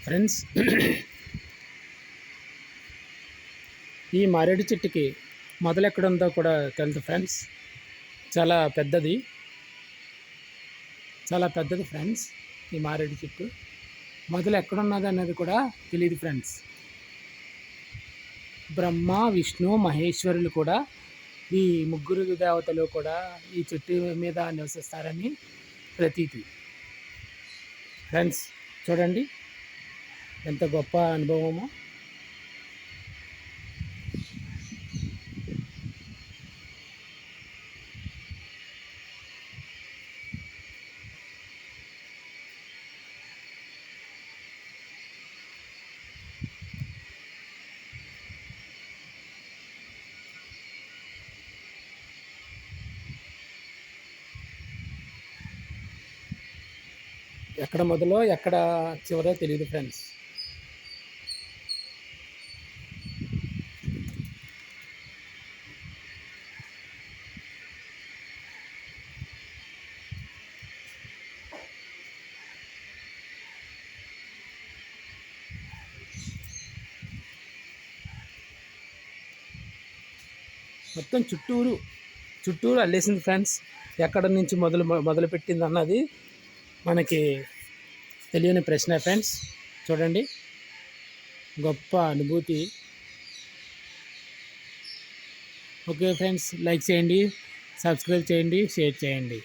Friends, ఈ మారేడు చెట్టుకి మొదలు ఎక్కడుందో కూడా తెలుసు ఫ్రెండ్స్. చాలా పెద్దది ఫ్రెండ్స్. ఈ మారేడు చెట్టు మొదలు ఎక్కడున్నది అన్నది కూడా తెలియదు ఫ్రెండ్స్. బ్రహ్మ, విష్ణు, మహేశ్వరులు కూడా, ఈ ముగ్గురు దేవతలు కూడా ఈ చెట్టు మీద నివసిస్తారని ప్రతీతి ఫ్రెండ్స్. చూడండి ఎంత గొప్ప అనుభవమో. ఎక్కడ మొదలో ఎక్కడ చివరో తెలియదు ఫ్రెండ్స్. మొత్తం చుట్టూరు అల్లేసింది ఫ్రెండ్స్. ఎక్కడ నుంచి మొదలుపెట్టింది అన్నది మనకి తెలియని ప్రశ్న ఫ్రెండ్స్. చూడండి, గొప్ప అనుభూతి. ఓకే ఫ్రెండ్స్, లైక్ చేయండి, సబ్స్క్రైబ్ చేయండి, షేర్ చేయండి.